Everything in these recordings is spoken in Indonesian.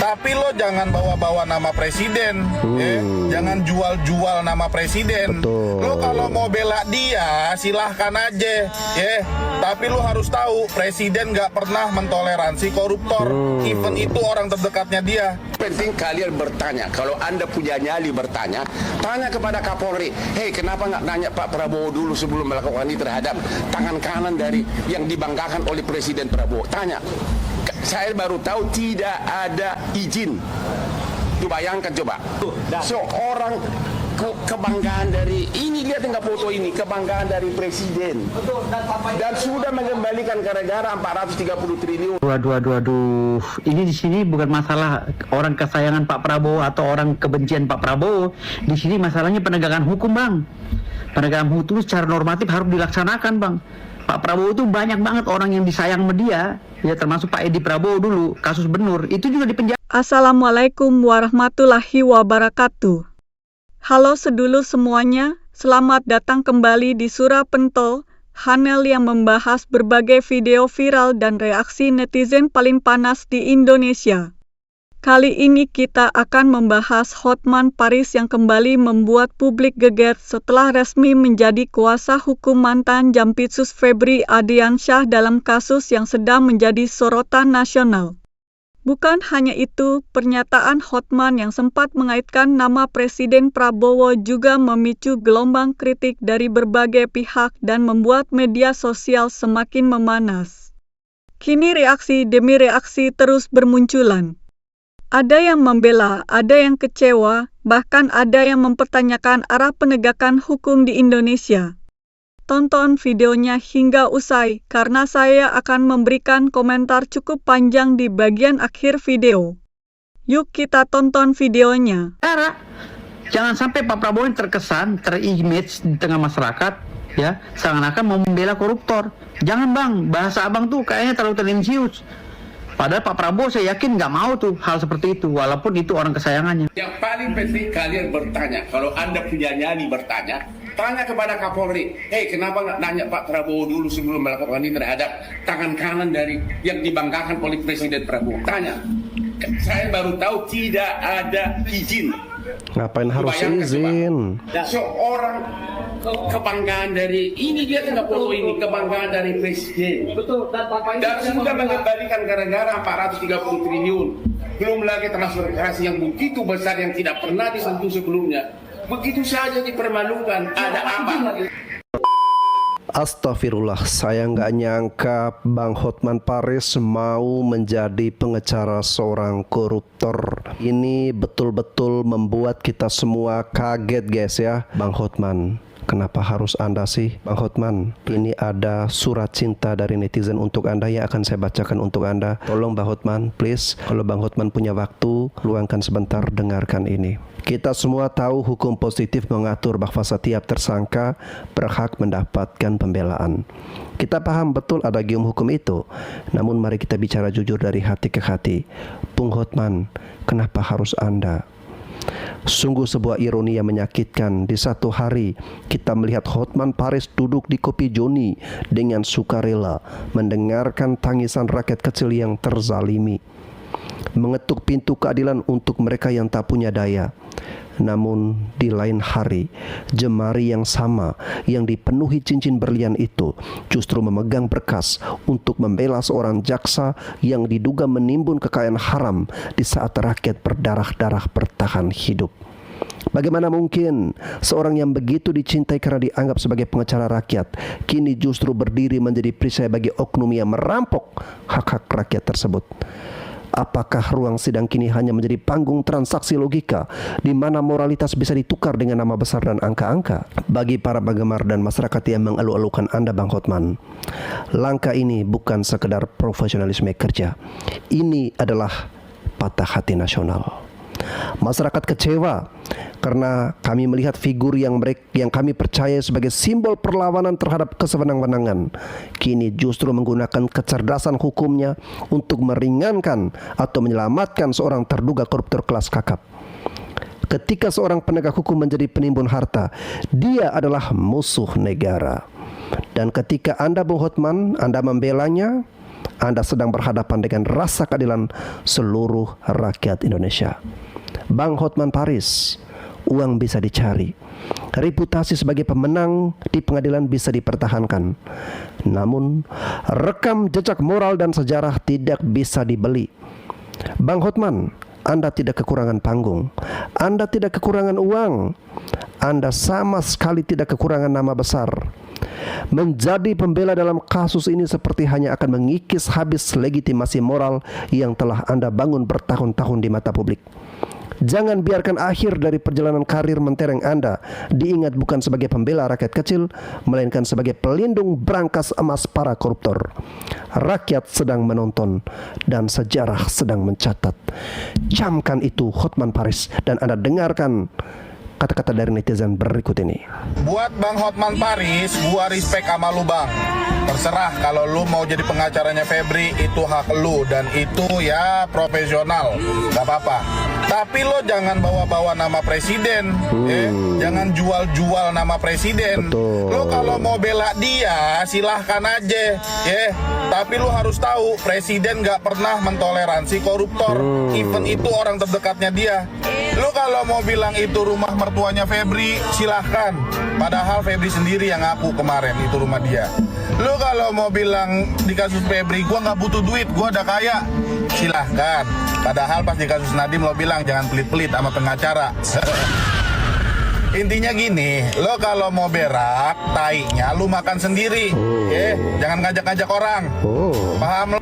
Tapi lo jangan bawa-bawa nama presiden, jangan jual-jual nama presiden. Betul. Lo kalau mau bela dia silahkan aja, tapi lo harus tahu presiden nggak pernah mentoleransi koruptor, even itu orang terdekatnya dia. Penting kalian bertanya, kalau Anda punya nyali bertanya, tanya kepada Kapolri, hei kenapa nggak nanya Pak Prabowo dulu sebelum melakukan ini terhadap tangan kanan dari yang dibanggakan oleh Presiden Prabowo. Tanya, saya baru tahu tidak ada izin. Itu bayangkan coba, seorang kebanggaan dari ini, lihat nggak foto ini, kebanggaan dari presiden dan sudah mengembalikan ke negara 430 triliun. Waduh. Ini di sini bukan masalah orang kesayangan Pak Prabowo atau orang kebencian Pak Prabowo. Di sini masalahnya penegakan hukum, Bang. Penegakan hukum secara normatif harus dilaksanakan, Bang. Pak Prabowo itu banyak banget orang yang disayang sama dia, ya termasuk Pak Edi Prabowo dulu, kasus Benur, itu juga dipenjara. Assalamualaikum warahmatullahi wabarakatuh. Halo sedulur semuanya, selamat datang kembali di Surah Pentol, channel yang membahas berbagai video viral dan reaksi netizen paling panas di Indonesia. Kali ini kita akan membahas Hotman Paris yang kembali membuat publik geger setelah resmi menjadi kuasa hukum mantan Jampitsus Febri Ardiansyah dalam kasus yang sedang menjadi sorotan nasional. Bukan hanya itu, pernyataan Hotman yang sempat mengaitkan nama Presiden Prabowo juga memicu gelombang kritik dari berbagai pihak dan membuat media sosial semakin memanas. Kini reaksi demi reaksi terus bermunculan. Ada yang membela, ada yang kecewa, bahkan ada yang mempertanyakan arah penegakan hukum di Indonesia. Tonton videonya hingga usai, karena saya akan memberikan komentar cukup panjang di bagian akhir video. Yuk kita tonton videonya. Jangan sampai Pak Prabowo ini terkesan, terimage di tengah masyarakat, ya, seakan-akan mau membela koruptor. Jangan, Bang, bahasa Abang tuh kayaknya terlalu tendensius. Padahal Pak Prabowo saya yakin nggak mau tuh hal seperti itu, walaupun itu orang kesayangannya. Yang paling penting kalian bertanya, kalau Anda punya nyali bertanya, tanya kepada Kapolri, hei kenapa nggak nanya Pak Prabowo dulu sebelum melakukan ini terhadap tangan kanan dari yang dibanggakan oleh Presiden Prabowo. Tanya, saya baru tahu tidak ada izin. Ngapain harus izin? Seorang kebanggaan dari ini, dia nggak foto ini, kebanggaan dari presiden. Betul. Dan sudah mengembalikan ke negara 430 triliun. Belum lagi transferasi yang begitu besar yang tidak pernah disentuh sebelumnya. Begitu saja dipermalukan. Ada apa? Astagfirullah, saya nggak nyangka Bang Hotman Paris mau menjadi pengacara seorang koruptor. Ini betul-betul membuat kita semua kaget guys ya. Bang Hotman, kenapa harus Anda sih Bang Hotman? Ini ada surat cinta dari netizen untuk Anda yang akan saya bacakan untuk Anda. Tolong Bang Hotman, please, kalau Bang Hotman punya waktu, luangkan sebentar dengarkan ini. Kita semua tahu hukum positif mengatur bahwa setiap tersangka berhak mendapatkan pembelaan. Kita paham betul ada gium hukum itu. Namun mari kita bicara jujur dari hati ke hati. Bung Hotman, kenapa harus Anda? Sungguh sebuah ironi yang menyakitkan. Di satu hari kita melihat Hotman Paris duduk di Kopi Joni dengan sukarela mendengarkan tangisan rakyat kecil yang terzalimi, mengetuk pintu keadilan untuk mereka yang tak punya daya. Namun di lain hari, jemari yang sama yang dipenuhi cincin berlian itu justru memegang berkas untuk membela seorang jaksa yang diduga menimbun kekayaan haram di saat rakyat berdarah-darah bertahan hidup. Bagaimana mungkin seorang yang begitu dicintai karena dianggap sebagai pengacara rakyat kini justru berdiri menjadi perisai bagi oknum yang merampok hak-hak rakyat tersebut? Apakah ruang sidang kini hanya menjadi panggung transaksi logika di mana moralitas bisa ditukar dengan nama besar dan angka-angka? Bagi para penggemar dan masyarakat yang mengeluh-elukan Anda Bang Hotman, langkah ini bukan sekedar profesionalisme kerja. Ini adalah patah hati nasional. Masyarakat kecewa karena kami melihat figur yang kami percaya sebagai simbol perlawanan terhadap kesewenang-wenangan kini justru menggunakan kecerdasan hukumnya untuk meringankan atau menyelamatkan seorang terduga koruptor kelas kakap. Ketika seorang penegak hukum menjadi penimbun harta, dia adalah musuh negara. Dan ketika Anda Bung Hotman, Anda membelanya, Anda sedang berhadapan dengan rasa keadilan seluruh rakyat Indonesia. Bang Hotman Paris, uang bisa dicari, reputasi sebagai pemenang di pengadilan bisa dipertahankan. Namun, rekam jejak moral dan sejarah tidak bisa dibeli. Bang Hotman, Anda tidak kekurangan panggung, Anda tidak kekurangan uang, Anda sama sekali tidak kekurangan nama besar. Menjadi pembela dalam kasus ini seperti hanya akan mengikis habis legitimasi moral yang telah Anda bangun bertahun-tahun di mata publik. Jangan biarkan akhir dari perjalanan karir mentereng Anda diingat bukan sebagai pembela rakyat kecil, melainkan sebagai pelindung brankas emas para koruptor. Rakyat sedang menonton dan sejarah sedang mencatat. Camkan itu Hotman Paris, dan Anda dengarkan kata-kata dari netizen berikut ini. Buat Bang Hotman Paris, gua respect sama lu bang. Terserah kalau lu mau jadi pengacaranya Febri, itu hak lu dan itu ya profesional, gak apa-apa. Tapi lo jangan bawa-bawa nama presiden, jangan jual-jual nama presiden. Betul. Lo kalau mau bela dia silahkan aja, tapi lo harus tahu presiden gak pernah mentoleransi koruptor, even itu orang terdekatnya dia. Lo kalau mau bilang itu rumah mertuanya Febri, silahkan. Padahal Febri sendiri yang ngaku kemarin itu rumah dia. Lo kalau mau bilang di kasus Febri, gua nggak butuh duit, gua udah kaya, silahkan. Padahal pas di kasus Nadiem lo bilang jangan pelit-pelit sama pengacara. Intinya gini, lo kalau mau berak, tainya lo makan sendiri, jangan ngajak-ngajak orang. Paham lo?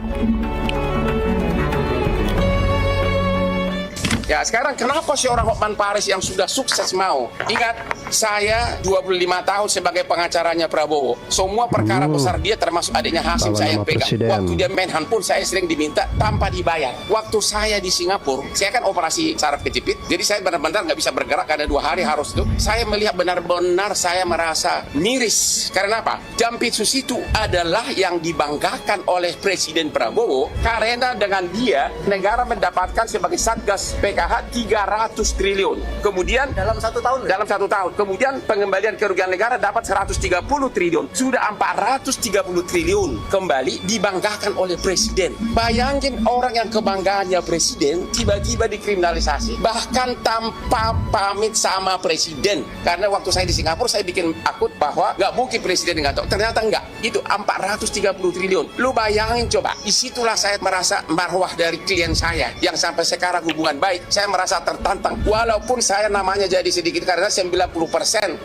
Ya sekarang kenapa sih orang Hotman Paris yang sudah sukses mau? Ingat, saya 25 tahun sebagai pengacaranya Prabowo. Semua perkara besar dia termasuk adiknya Hasim saya yang pegang. Presiden. Waktu dia Menhan pun saya sering diminta tanpa dibayar. Waktu saya di Singapura, saya kan operasi saraf kejepit. Jadi saya benar-benar nggak bisa bergerak karena 2 hari harus itu. Saya melihat benar-benar saya merasa miris. Karena apa? Jampitsus itu adalah yang dibanggakan oleh Presiden Prabowo karena dengan dia negara mendapatkan sebagai Satgas PKH 300 triliun. Kemudian dalam 1 tahun. Dalam 1 tahun. Kemudian pengembalian kerugian negara dapat 130 triliun. Sudah 430 triliun kembali dibanggakan oleh presiden. Bayangin orang yang kebanggaannya presiden tiba-tiba dikriminalisasi. Bahkan tanpa pamit sama presiden. Karena waktu saya di Singapura saya bikin akun bahwa nggak mungkin presiden nggak tahu. Ternyata nggak. Itu 430 triliun. Lu bayangin coba. Disitulah saya merasa marwah dari klien saya yang sampai sekarang hubungan baik. Saya merasa tertantang. Walaupun saya namanya jadi sedikit karena 90%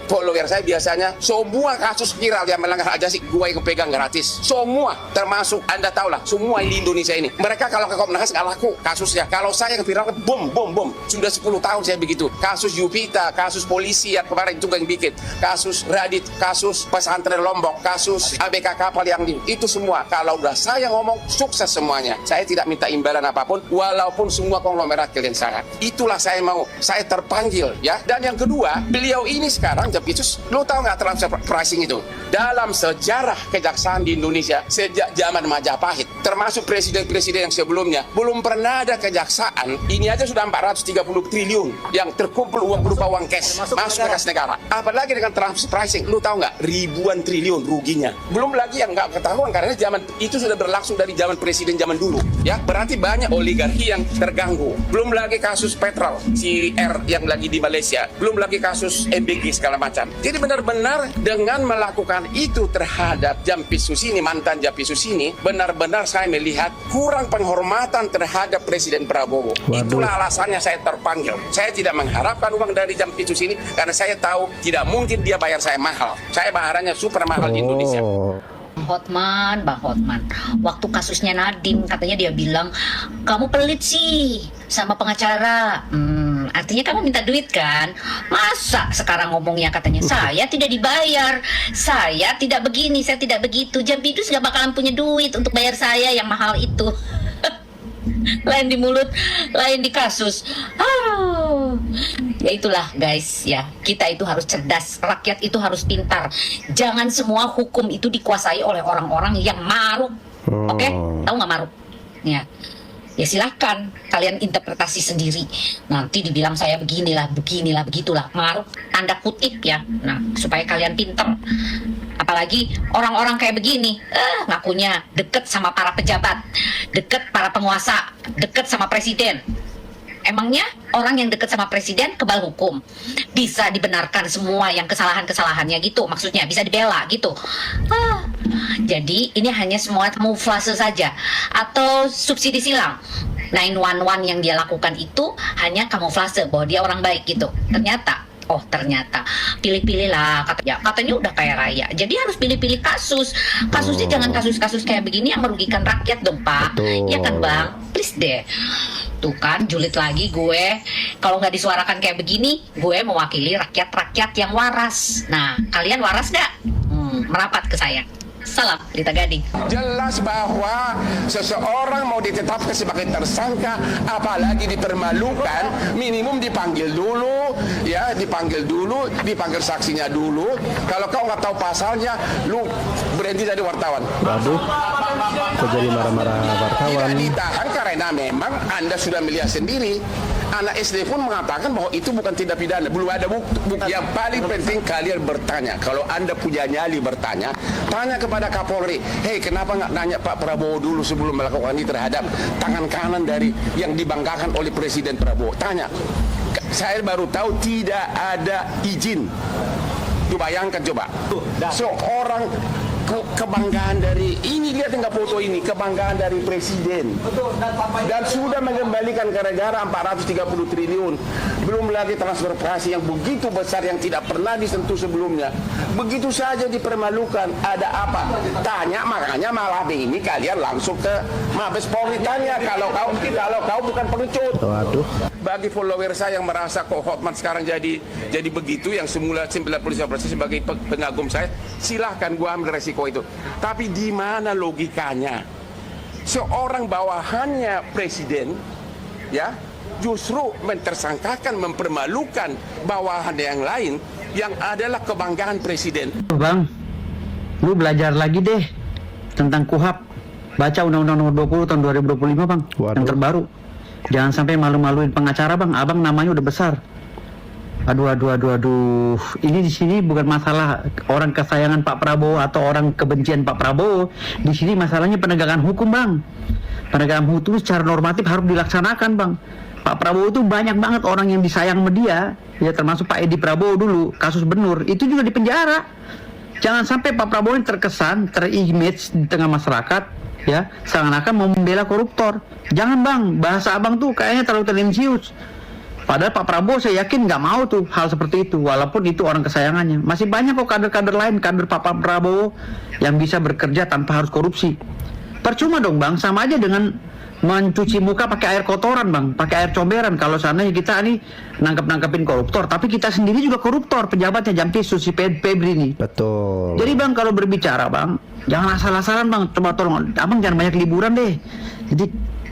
follower saya biasanya semua kasus viral yang melanggar hak asasi gue yang pegang gratis. Semua termasuk Anda tahu lah semua di Indonesia ini. Mereka kalau ke Komnas nggak laku kasusnya. Kalau saya yang viral bom. Sudah 10 tahun saya begitu. Kasus Yupita, kasus polisi yang kemarin juga yang bikin, kasus Radit, kasus pesantren Lombok, kasus ABK kapal yang itu semua. Kalau udah saya ngomong sukses semuanya. Saya tidak minta imbalan apapun walaupun semua konglomerat klien saya. Itulah saya mau. Saya terpanggil ya. Dan yang kedua, beliau ini sekarang Jampitsus, lo tahu nggak transfer pricing itu? Dalam sejarah kejaksaan di Indonesia sejak zaman Majapahit, termasuk presiden-presiden yang sebelumnya, belum pernah ada kejaksaan. Ini aja sudah 430 triliun yang terkumpul uang berupa uang cash masuk ke kas negara. Apalagi dengan transfer pricing, lo tahu nggak? Ribuan triliun ruginya. Belum lagi yang nggak ketahuan karena zaman itu sudah berlangsung dari zaman presiden zaman dulu. Ya, berarti banyak oligarki yang terganggu. Belum lagi kasus petrol, CR yang lagi di Malaysia. Belum lagi kasus MBG segala macam. Jadi benar-benar dengan melakukan itu terhadap Jampitsus ini, mantan Jampitsus ini, benar-benar saya melihat kurang penghormatan terhadap Presiden Prabowo. Itulah alasannya saya terpanggil. Saya tidak mengharapkan uang dari Jampitsus ini karena saya tahu tidak mungkin dia bayar saya mahal. Saya bayarannya super mahal di Indonesia. Bang Hotman, waktu kasusnya Nadiem katanya dia bilang kamu pelit sih sama pengacara. Artinya kamu minta duit kan? Masa sekarang ngomongnya katanya saya tidak dibayar, saya tidak begini, saya tidak begitu. Jampitsus gak bakalan punya duit untuk bayar saya yang mahal itu. Lain di mulut, lain di kasus. Ya itulah guys ya, kita itu harus cerdas, rakyat itu harus pintar. Jangan semua hukum itu dikuasai oleh orang-orang yang maruk. Oke? Tahu nggak maruk? Ya silahkan kalian interpretasi sendiri. Nanti dibilang saya beginilah, begitulah. Maruk tanda kutip ya. Nah, supaya kalian pintar. Apalagi orang-orang kayak begini, ngakunya deket sama para pejabat, deket para penguasa, deket sama presiden. Emangnya orang yang deket sama presiden kebal hukum? Bisa dibenarkan semua yang kesalahan-kesalahannya gitu, maksudnya bisa dibela gitu. Jadi ini hanya semua kamuflase saja atau subsidi silang. 911 yang dia lakukan itu hanya kamuflase bahwa dia orang baik gitu. Ternyata pilih-pilih lah katanya udah kaya raya, jadi harus pilih-pilih kasusnya jangan kasus-kasus kayak begini yang merugikan rakyat dong Pak. Betul. Ya kan Bang, please deh. Tuh kan julid lagi gue, kalau nggak disuarakan kayak begini gue mewakili rakyat-rakyat yang waras. Nah kalian waras gak? Merapat ke saya. Salam Lita Gading. Jelas bahwa seseorang mau ditetapkan sebagai tersangka, apalagi dipermalukan, minimum dipanggil dulu, dipanggil saksinya dulu. Kalau kau nggak tahu pasalnya, lu berhenti jadi wartawan. Waduh, kok jadi marah-marah wartawan? Tidak ditahan karena memang Anda sudah melihat sendiri. Anak SD pun mengatakan bahwa itu bukan tindak pidana, belum ada bukti. Yang paling penting kalian bertanya. Kalau Anda punya nyali bertanya, tanya kepada Kapolri. Hei, kenapa nggak nanya Pak Prabowo dulu sebelum melakukan ini terhadap tangan kanan dari yang dibanggakan oleh Presiden Prabowo? Tanya. Saya baru tahu tidak ada izin. Coba bayangkan coba. Seorang kebanggaan dari ini, lihat nggak foto ini, kebanggaan dari presiden dan sudah mengembalikan ke negara 430 triliun, belum lagi transferasi yang begitu besar yang tidak pernah disentuh sebelumnya, begitu saja dipermalukan. Ada apa? Tanya, makanya malah ini kalian langsung ke Mabes Polri tanya kalau kau bukan pengecut. Waduh. Bagi follower saya yang merasa kok Hotman sekarang jadi begitu, yang semula 95% sebagai pengagum saya, silahkan gua ambil resiko itu. Tapi di mana logikanya? Seorang bawahannya presiden, ya, justru mentersangkakan, mempermalukan bawahan yang lain yang adalah kebanggaan presiden. Bang, lu belajar lagi deh tentang KUHP. Baca Undang-Undang Nomor 20 tahun 2025 Bang, Waduh. yang terbaru. Jangan sampai malu-maluin pengacara Bang, abang namanya udah besar. Aduh. Ini di sini bukan masalah orang kesayangan Pak Prabowo atau orang kebencian Pak Prabowo. Di sini masalahnya penegakan hukum Bang. Penegakan hukum secara normatif harus dilaksanakan Bang. Pak Prabowo itu banyak banget orang yang disayang sama dia, ya termasuk Pak Edi Prabowo dulu, kasus Benur, itu juga dipenjara. Jangan sampai Pak Prabowo ini terkesan, terimage di tengah masyarakat, ya seakan-akan mau membela koruptor. Jangan Bang, bahasa abang tuh kayaknya terlalu tendensius. Padahal Pak Prabowo saya yakin nggak mau tuh hal seperti itu, walaupun itu orang kesayangannya. Masih banyak kok kader-kader lain, kader Pak Prabowo yang bisa bekerja tanpa harus korupsi. Percuma dong Bang, sama aja dengan mencuci muka pakai air kotoran Bang, pakai air comberan. Kalau seandainya kita nih nangkep-nangkepin koruptor, tapi kita sendiri juga koruptor, pejabatnya Jampisus, si Febri ini. Betul. Jadi Bang, kalau berbicara Bang, jangan asal-asalan Bang. Coba tolong, abang jangan banyak liburan deh.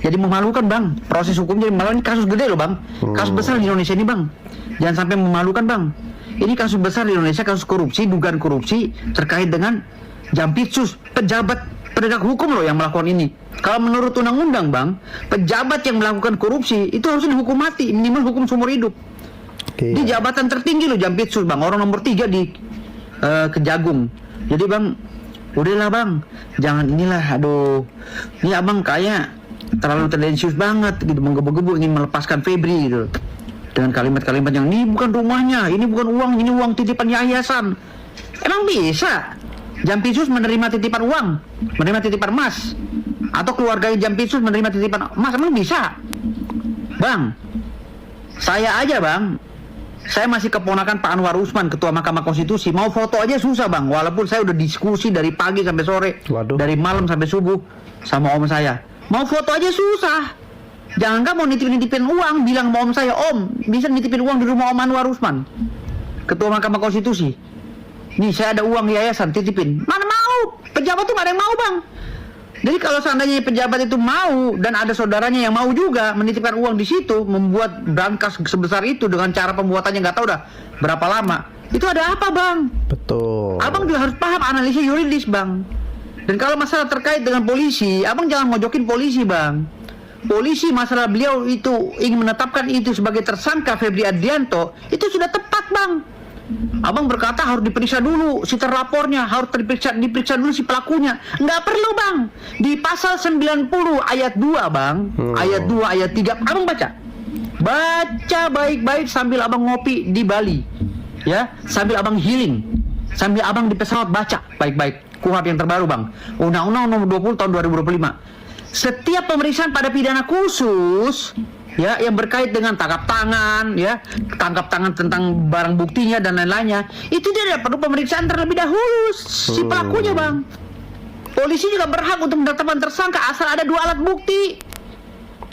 Jadi memalukan Bang. Proses hukum jadi memalukan. Ini kasus gede loh Bang. Kasus besar di Indonesia ini Bang. Jangan sampai memalukan Bang. Ini kasus besar di Indonesia, kasus korupsi, dugaan korupsi terkait dengan Jampitsus, pejabat penegak hukum loh yang melakukan ini. Kalau menurut undang-undang Bang, pejabat yang melakukan korupsi itu harus dihukum mati, minimal hukum seumur hidup. Oke. Di jabatan tertinggi loh Jampitsus Bang, orang nomor 3 di Kejagung. Jadi Bang, udahlah Bang, jangan inilah, aduh. Ini abang kayak terlalu tendensius banget gitu, menggebu-gebu ingin melepaskan Febri gitu. Dengan kalimat-kalimat yang ini bukan rumahnya, ini bukan uang, ini uang titipan yayasan. Emang bisa Jampitsus menerima titipan uang, menerima titipan emas, atau keluarganya Jampitsus menerima titipan emas? Emang bisa? Bang, saya aja Bang, saya masih keponakan Pak Anwar Usman, Ketua Mahkamah Konstitusi. Mau foto aja susah Bang, walaupun saya udah diskusi dari pagi sampai sore. Waduh. Dari malam sampai subuh sama om saya. Mau foto aja susah. Jangan nggak mau nitipin uang, bilang sama om saya, Om, bisa nitipin uang di rumah Om Anwar Usman, Ketua Mahkamah Konstitusi. Nih saya ada uang yayasan, titipin. Mana mau? Pejabat tuh gak ada yang mau Bang. Jadi kalau seandainya pejabat itu mau dan ada saudaranya yang mau juga menitipkan uang di situ, membuat brankas sebesar itu dengan cara pembuatannya nggak tahu dah berapa lama, itu ada apa Bang? Betul. Abang juga harus paham analisis yuridis Bang. Dan kalau masalah terkait dengan polisi, abang jangan mojokin polisi Bang. Polisi masalah beliau itu ingin menetapkan itu sebagai tersangka Febri Ardianto, itu sudah tepat Bang. Abang berkata harus diperiksa dulu si terlapornya, harus diperiksa dulu si pelakunya. Nggak perlu bang. Di pasal 90 ayat 2 bang, ayat 2 ayat 3 abang baca baik-baik sambil abang ngopi di Bali, ya, sambil abang healing, sambil abang di pesawat baca baik-baik KUHP yang terbaru bang, Undang-Undang Nomor 20 Tahun 2025. Setiap pemeriksaan pada pidana khusus, ya, yang berkait dengan tangkap tangan, ya, tangkap tangan tentang barang buktinya dan lain-lainnya, itu dia perlu pemeriksaan terlebih dahulu si pelakunya bang. Polisi juga berhak untuk menetapkan tersangka asal ada 2 alat bukti.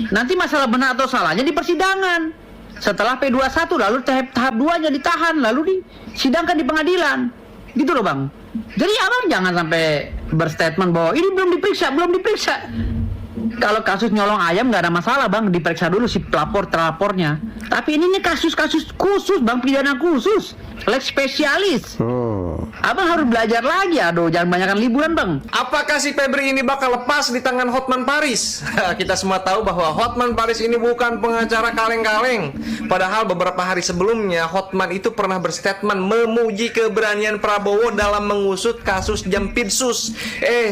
Nanti masalah benar atau salahnya di persidangan. Setelah P21 lalu tahap 2-nya ditahan, lalu disidangkan di pengadilan. Gitu loh bang. Jadi abang jangan sampai berstatement bahwa ini belum diperiksa. Kalau kasus nyolong ayam nggak ada masalah bang, diperiksa dulu si terlapornya. Tapi ini kasus-kasus khusus bang, pidana khusus, lex spesialis. Abang harus belajar lagi, aduh jangan banyakkan liburan bang. Apakah si Febri ini bakal lepas di tangan Hotman Paris? Kita semua tahu bahwa Hotman Paris ini bukan pengacara kaleng-kaleng. Padahal beberapa hari sebelumnya Hotman itu pernah berstatement memuji keberanian Prabowo dalam mengusut kasus Jampitsus.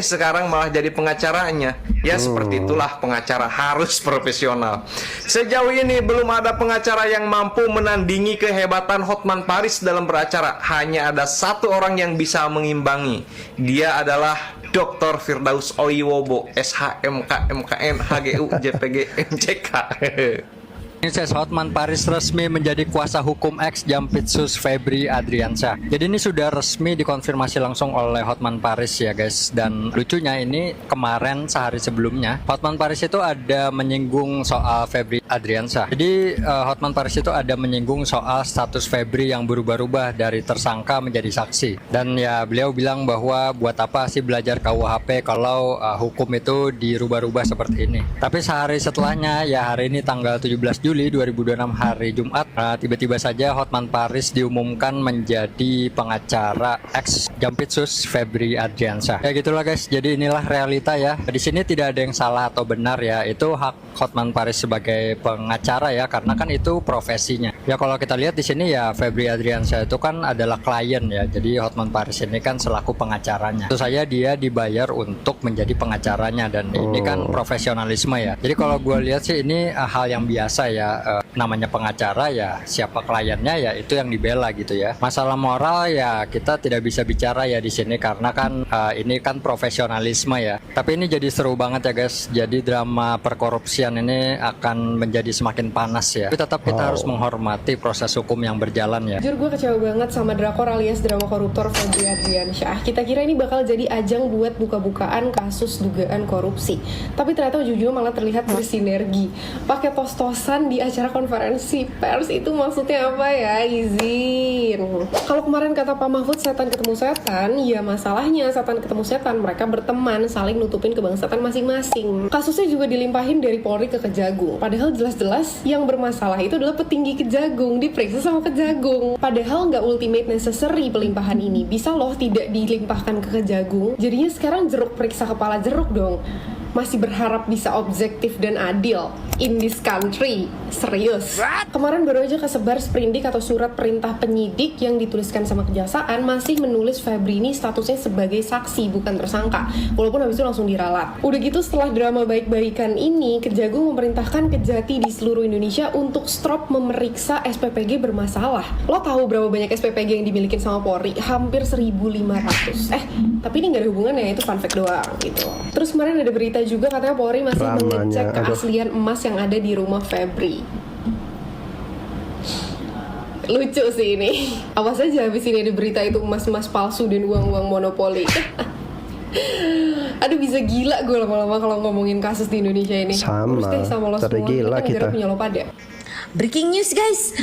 Sekarang malah jadi pengacaranya. Ya seperti itulah pengacara harus profesional. Sejauh ini belum ada pengacara yang mampu menandingi kehebatan Hotman Paris dalam beracara. Hanya ada satu orang yang bisa mengimbangi. Dia adalah Dr. Firdaus Oiwobo, SHMK, MKN, HGU, JPG, MCK. Hotman Paris resmi menjadi kuasa hukum ex Jampitsus Febri Adriansyah. Jadi ini sudah resmi dikonfirmasi langsung oleh Hotman Paris ya guys. Dan lucunya ini kemarin sehari sebelumnya Hotman Paris itu ada menyinggung soal Febri Adriansyah. Jadi Hotman Paris itu ada menyinggung soal status Febri yang berubah-ubah dari tersangka menjadi saksi. Dan ya beliau bilang bahwa buat apa sih belajar KUHP kalau hukum itu dirubah-rubah seperti ini. Tapi sehari setelahnya ya hari ini tanggal 17 Juli 2026 hari Jumat, tiba-tiba saja Hotman Paris diumumkan menjadi pengacara ex Jampitsus Febri Adriansyah. Ya gitulah guys. Jadi inilah realita ya. Di sini tidak ada yang salah atau benar ya. Itu hak Hotman Paris sebagai pengacara ya, karena kan itu profesinya. Ya kalau kita lihat di sini ya Febri Adriansyah itu kan adalah klien ya. Jadi Hotman Paris ini kan selaku pengacaranya. Tentu saja dia dibayar untuk menjadi pengacaranya dan ini kan profesionalisme ya. Jadi kalau gue lihat sih ini hal yang biasa ya. Namanya pengacara ya siapa kliennya ya itu yang dibela gitu ya. Masalah moral ya kita tidak bisa bicara ya di sini karena kan ini kan profesionalisme ya. Tapi ini jadi seru banget ya guys. Jadi drama perkorupsian ini akan menjadi semakin panas ya. Tapi tetap kita harus menghormati proses hukum yang berjalan ya. Jujur gue kecewa banget sama drakor alias drama koruptor Febri Adriansyah. Kita kira ini bakal jadi ajang buat buka-bukaan kasus dugaan korupsi. Tapi ternyata ujung-ujungnya malah terlihat bersinergi. Pakai tos-tosan di acara konferensi pers itu maksudnya apa ya? Izin. Kalau kemarin kata Pak Mahfud setan ketemu setan, ya masalahnya setan ketemu setan, mereka berteman saling nutupin kebangsaan masing-masing. Kasusnya juga dilimpahin dari Polri ke Kejagung. Padahal jelas-jelas yang bermasalah itu adalah petinggi Kejagung, diperiksa sama Kejagung. Padahal nggak ultimate necessary pelimpahan ini. Bisa loh tidak dilimpahkan ke Kejagung. Jadinya sekarang jeruk periksa kepala jeruk dong. Masih berharap bisa objektif dan adil in this country. Serius. Kemarin baru aja kesebar sprindik atau surat perintah penyidik yang dituliskan sama kejaksaan masih menulis Febri ini statusnya sebagai saksi bukan tersangka. Walaupun habis itu langsung diralat. Udah gitu setelah drama baik-baikan ini, Kejagung memerintahkan Kejati di seluruh Indonesia untuk stop memeriksa SPPG bermasalah. Lo tahu berapa banyak SPPG yang dimiliki sama Polri? Hampir 1.500. Tapi ini nggak ada hubungannya, itu fun fact doang gitu. Terus kemarin ada berita juga katanya Polri masih mengecek keaslian emas yang ada di rumah Febri. Lucu sih ini. Apa saja habis ini ada berita itu emas-emas palsu dan uang-uang monopoli. Aduh bisa gila gue lama-lama kalau ngomongin kasus di Indonesia ini. Sama lo semua. gila kita. Punya lo pada. Breaking news guys,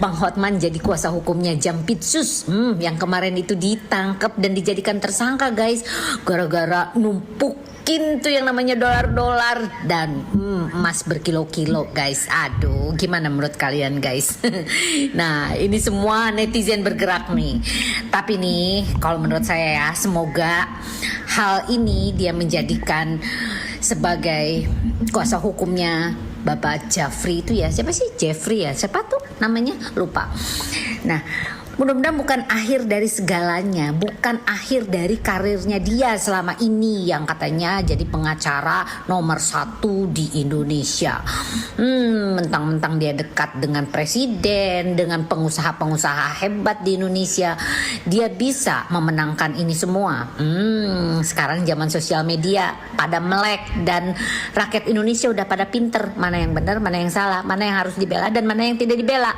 Bang Hotman jadi kuasa hukumnya Jampitsus yang kemarin itu ditangkap dan dijadikan tersangka guys, gara-gara numpukin tuh yang namanya dolar-dolar dan emas berkilo-kilo guys. Aduh, gimana menurut kalian guys? Nah, ini semua netizen bergerak nih. Tapi nih, kalau menurut saya ya, semoga hal ini dia menjadikan sebagai kuasa hukumnya Bapak Jeffrey itu ya, siapa sih Jeffrey ya, siapa tuh namanya lupa. Nah Mudah-mudahan bukan akhir dari segalanya, bukan akhir dari karirnya dia selama ini yang katanya jadi pengacara nomor 1 di Indonesia. Mentang-mentang dia dekat dengan presiden, dengan pengusaha-pengusaha hebat di Indonesia, dia bisa memenangkan ini semua. Sekarang zaman sosial media pada melek dan rakyat Indonesia udah pada pinter mana yang benar, mana yang salah, mana yang harus dibela dan mana yang tidak dibela.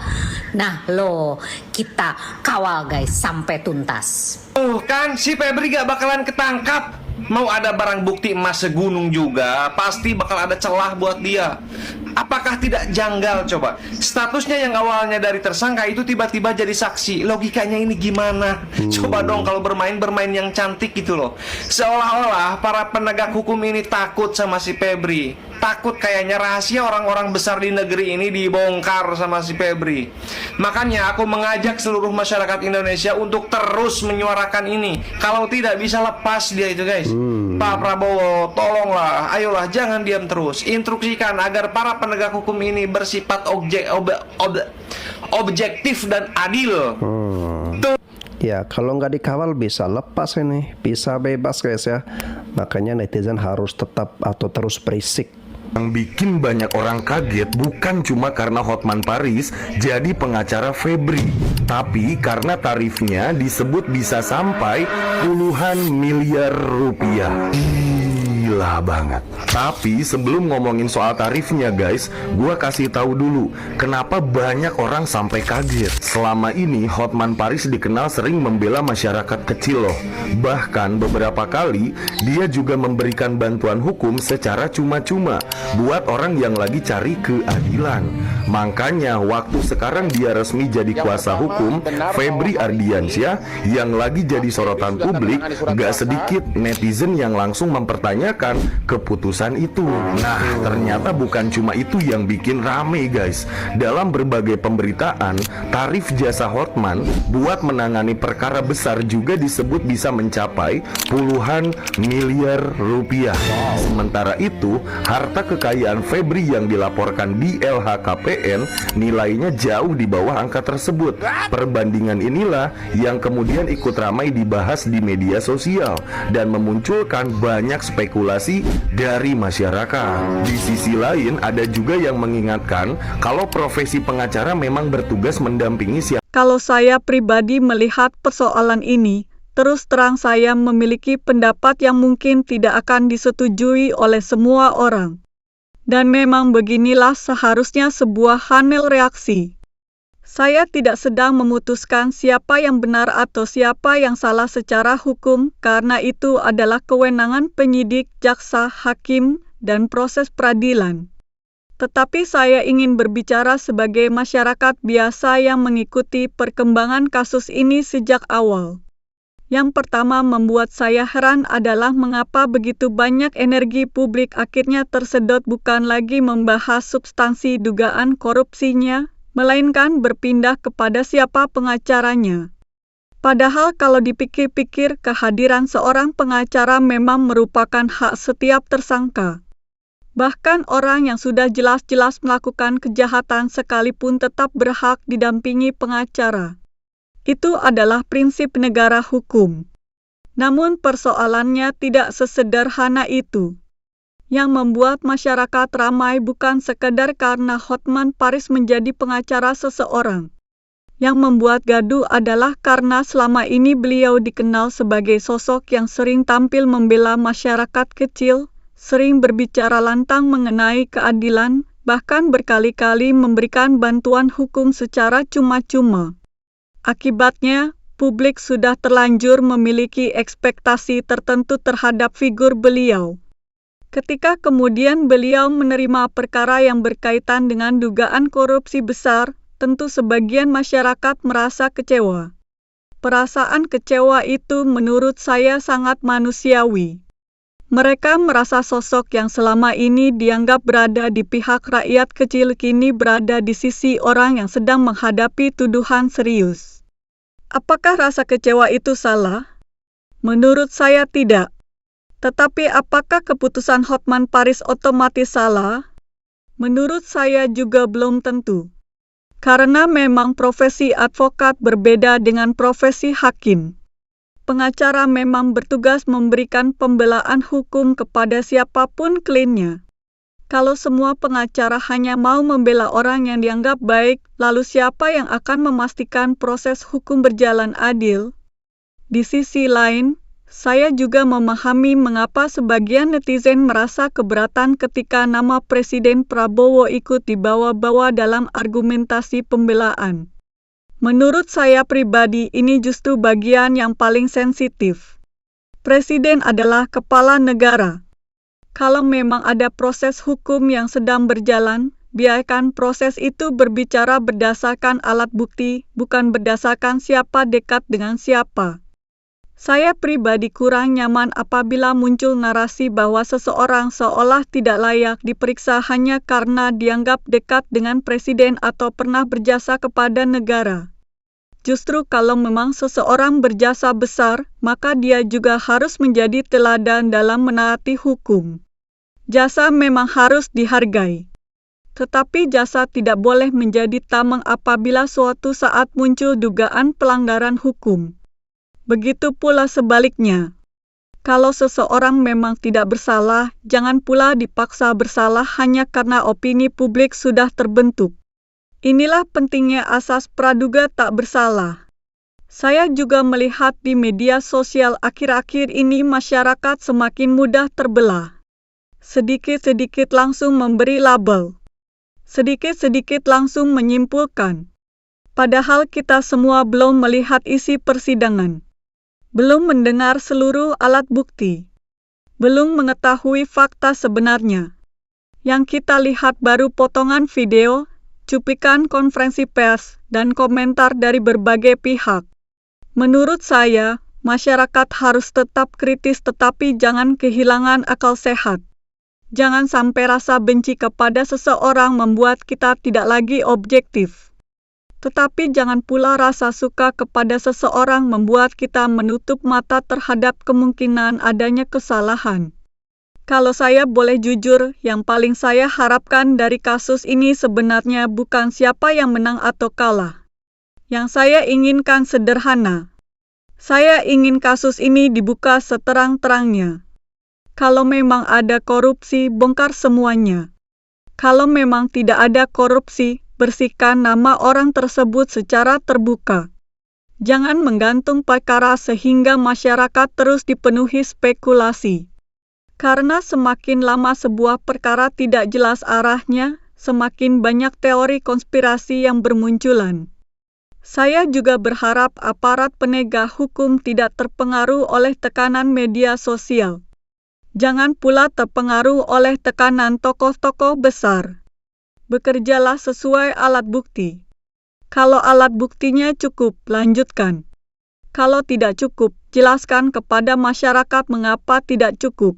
Nah lo, kita kawal guys sampai tuntas. Kan si Febri gak bakalan ketangkap. Mau ada barang bukti emas segunung juga, pasti bakal ada celah buat dia. Apakah tidak janggal coba? Statusnya yang awalnya dari tersangka itu tiba-tiba jadi saksi. Logikanya ini gimana? Coba dong kalau bermain yang cantik gitu loh. Seolah-olah para penegak hukum ini takut sama si Febri. Takut kayaknya rahasia orang-orang besar di negeri ini dibongkar sama si Febri. Makanya aku mengajak seluruh masyarakat Indonesia untuk terus menyuarakan ini. Kalau tidak bisa lepas dia itu guys. Pak Prabowo, tolonglah, ayolah jangan diam terus. Instruksikan agar para penegak hukum ini bersifat objektif dan adil. Ya, kalau nggak dikawal bisa lepas ini, bisa bebas guys ya. Makanya netizen harus tetap atau terus berisik. Yang bikin banyak orang kaget bukan cuma karena Hotman Paris jadi pengacara Febri, tapi karena tarifnya disebut bisa sampai puluhan miliar rupiah. Gila banget. Tapi sebelum ngomongin soal tarifnya guys, gua kasih tahu dulu kenapa banyak orang sampai kaget. Selama ini Hotman Paris dikenal sering membela masyarakat kecil loh. Bahkan beberapa kali dia juga memberikan bantuan hukum secara cuma-cuma buat orang yang lagi cari keadilan. Makanya waktu sekarang dia resmi jadi kuasa hukum Febri Ardiansyah yang lagi jadi sorotan publik, gak sedikit netizen yang langsung mempertanyakan keputusan itu. Nah, ternyata bukan cuma itu yang bikin rame guys. Dalam berbagai pemberitaan, tarif jasa Hotman buat menangani perkara besar juga disebut bisa mencapai puluhan miliar rupiah. Sementara itu, harta kekayaan Febri yang dilaporkan di LHKPN nilainya jauh di bawah angka tersebut. Perbandingan inilah yang kemudian ikut ramai dibahas di media sosial dan memunculkan banyak spekulasi dari masyarakat. Di sisi lain, ada juga yang mengingatkan kalau profesi pengacara memang bertugas mendampingi siapa. Kalau saya pribadi melihat persoalan ini, terus terang saya memiliki pendapat yang mungkin tidak akan disetujui oleh semua orang. Dan memang beginilah seharusnya sebuah panel reaksi. Saya tidak sedang memutuskan siapa yang benar atau siapa yang salah secara hukum, karena itu adalah kewenangan penyidik, jaksa, hakim, dan proses peradilan. Tetapi saya ingin berbicara sebagai masyarakat biasa yang mengikuti perkembangan kasus ini sejak awal. Yang pertama membuat saya heran adalah mengapa begitu banyak energi publik akhirnya tersedot bukan lagi membahas substansi dugaan korupsinya, melainkan berpindah kepada siapa pengacaranya. Padahal kalau dipikir-pikir, kehadiran seorang pengacara memang merupakan hak setiap tersangka. Bahkan orang yang sudah jelas-jelas melakukan kejahatan sekalipun tetap berhak didampingi pengacara. Itu adalah prinsip negara hukum. Namun persoalannya tidak sesederhana itu. Yang membuat masyarakat ramai bukan sekedar karena Hotman Paris menjadi pengacara seseorang. Yang membuat gaduh adalah karena selama ini beliau dikenal sebagai sosok yang sering tampil membela masyarakat kecil, sering berbicara lantang mengenai keadilan, bahkan berkali-kali memberikan bantuan hukum secara cuma-cuma. Akibatnya, publik sudah terlanjur memiliki ekspektasi tertentu terhadap figur beliau. Ketika kemudian beliau menerima perkara yang berkaitan dengan dugaan korupsi besar, tentu sebagian masyarakat merasa kecewa. Perasaan kecewa itu menurut saya sangat manusiawi. Mereka merasa sosok yang selama ini dianggap berada di pihak rakyat kecil kini berada di sisi orang yang sedang menghadapi tuduhan serius. Apakah rasa kecewa itu salah? Menurut saya tidak. Tetapi apakah keputusan Hotman Paris otomatis salah? Menurut saya juga belum tentu. Karena memang profesi advokat berbeda dengan profesi hakim. Pengacara memang bertugas memberikan pembelaan hukum kepada siapapun kliennya. Kalau semua pengacara hanya mau membela orang yang dianggap baik, lalu siapa yang akan memastikan proses hukum berjalan adil? Di sisi lain, saya juga memahami mengapa sebagian netizen merasa keberatan ketika nama Presiden Prabowo ikut dibawa-bawa dalam argumentasi pembelaan. Menurut saya pribadi, ini justru bagian yang paling sensitif. Presiden adalah kepala negara. Kalau memang ada proses hukum yang sedang berjalan, biarkan proses itu berbicara berdasarkan alat bukti, bukan berdasarkan siapa dekat dengan siapa. Saya pribadi kurang nyaman apabila muncul narasi bahwa seseorang seolah tidak layak diperiksa hanya karena dianggap dekat dengan presiden atau pernah berjasa kepada negara. Justru kalau memang seseorang berjasa besar, maka dia juga harus menjadi teladan dalam menaati hukum. Jasa memang harus dihargai. Tetapi jasa tidak boleh menjadi tameng apabila suatu saat muncul dugaan pelanggaran hukum. Begitu pula sebaliknya. Kalau seseorang memang tidak bersalah, jangan pula dipaksa bersalah hanya karena opini publik sudah terbentuk. Inilah pentingnya asas praduga tak bersalah. Saya juga melihat di media sosial akhir-akhir ini masyarakat semakin mudah terbelah. Sedikit-sedikit langsung memberi label. Sedikit-sedikit langsung menyimpulkan. Padahal kita semua belum melihat isi persidangan. Belum mendengar seluruh alat bukti, belum mengetahui fakta sebenarnya. Yang kita lihat baru potongan video, cuplikan konferensi pers, dan komentar dari berbagai pihak. Menurut saya, masyarakat harus tetap kritis tetapi jangan kehilangan akal sehat. Jangan sampai rasa benci kepada seseorang membuat kita tidak lagi objektif. Tetapi jangan pula rasa suka kepada seseorang membuat kita menutup mata terhadap kemungkinan adanya kesalahan. Kalau saya boleh jujur, yang paling saya harapkan dari kasus ini sebenarnya bukan siapa yang menang atau kalah. Yang saya inginkan sederhana. Saya ingin kasus ini dibuka seterang-terangnya. Kalau memang ada korupsi, bongkar semuanya. Kalau memang tidak ada korupsi, bersihkan nama orang tersebut secara terbuka. Jangan menggantung perkara sehingga masyarakat terus dipenuhi spekulasi. Karena semakin lama sebuah perkara tidak jelas arahnya, semakin banyak teori konspirasi yang bermunculan. Saya juga berharap aparat penegak hukum tidak terpengaruh oleh tekanan media sosial. Jangan pula terpengaruh oleh tekanan tokoh-tokoh besar. Bekerjalah sesuai alat bukti. Kalau alat buktinya cukup, lanjutkan. Kalau tidak cukup, jelaskan kepada masyarakat mengapa tidak cukup.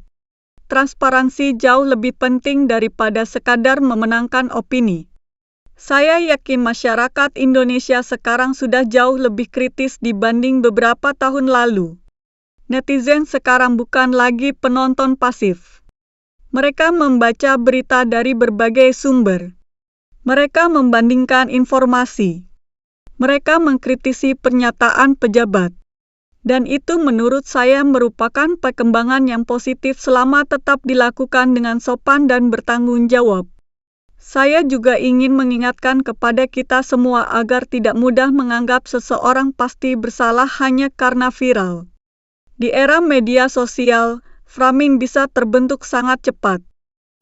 Transparansi jauh lebih penting daripada sekadar memenangkan opini. Saya yakin masyarakat Indonesia sekarang sudah jauh lebih kritis dibanding beberapa tahun lalu. Netizen sekarang bukan lagi penonton pasif. Mereka membaca berita dari berbagai sumber. Mereka membandingkan informasi. Mereka mengkritisi pernyataan pejabat. Dan itu menurut saya merupakan perkembangan yang positif selama tetap dilakukan dengan sopan dan bertanggung jawab. Saya juga ingin mengingatkan kepada kita semua agar tidak mudah menganggap seseorang pasti bersalah hanya karena viral. Di era media sosial, framing bisa terbentuk sangat cepat.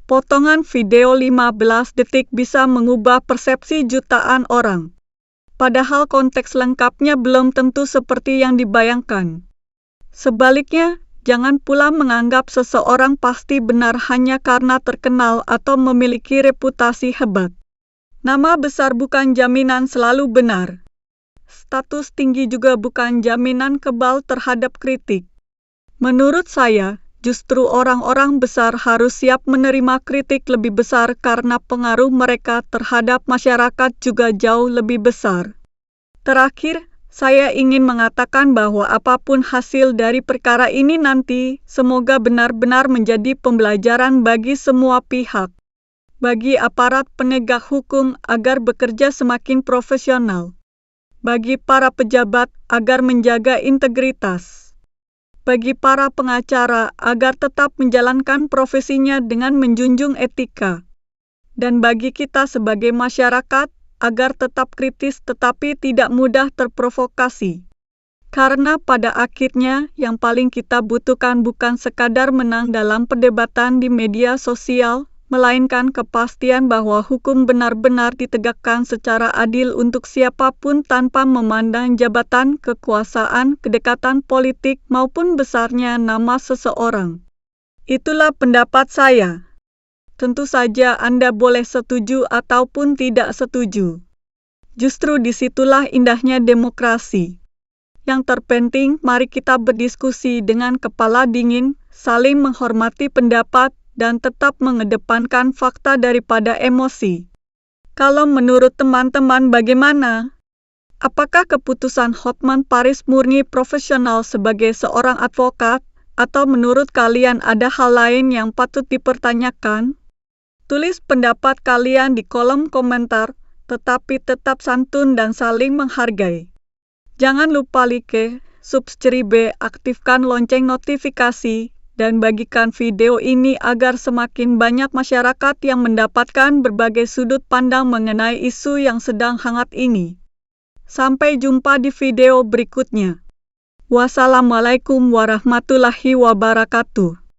Potongan video 15 detik bisa mengubah persepsi jutaan orang. Padahal konteks lengkapnya belum tentu seperti yang dibayangkan. Sebaliknya, jangan pula menganggap seseorang pasti benar hanya karena terkenal atau memiliki reputasi hebat. Nama besar bukan jaminan selalu benar. Status tinggi juga bukan jaminan kebal terhadap kritik. Menurut saya, justru orang-orang besar harus siap menerima kritik lebih besar karena pengaruh mereka terhadap masyarakat juga jauh lebih besar. Terakhir, saya ingin mengatakan bahwa apapun hasil dari perkara ini nanti, semoga benar-benar menjadi pembelajaran bagi semua pihak. bagi aparat penegak hukum agar bekerja semakin profesional, bagi para pejabat agar menjaga integritas, bagi para pengacara agar tetap menjalankan profesinya dengan menjunjung etika, dan bagi kita sebagai masyarakat agar tetap kritis tetapi tidak mudah terprovokasi. Karena pada akhirnya yang paling kita butuhkan bukan sekadar menang dalam perdebatan di media sosial, melainkan kepastian bahwa hukum benar-benar ditegakkan secara adil untuk siapapun tanpa memandang jabatan, kekuasaan, kedekatan politik, maupun besarnya nama seseorang. Itulah pendapat saya. Tentu saja Anda boleh setuju ataupun tidak setuju. Justru disitulah indahnya demokrasi. Yang terpenting, mari kita berdiskusi dengan kepala dingin, saling menghormati pendapat, dan tetap mengedepankan fakta daripada emosi. Kalau menurut teman-teman bagaimana? Apakah keputusan Hotman Paris murni profesional sebagai seorang advokat, atau menurut kalian ada hal lain yang patut dipertanyakan? Tulis pendapat kalian di kolom komentar, tetapi tetap santun dan saling menghargai. Jangan lupa like, subscribe, aktifkan lonceng notifikasi, dan bagikan video ini agar semakin banyak masyarakat yang mendapatkan berbagai sudut pandang mengenai isu yang sedang hangat ini. Sampai jumpa di video berikutnya. Wassalamualaikum warahmatullahi wabarakatuh.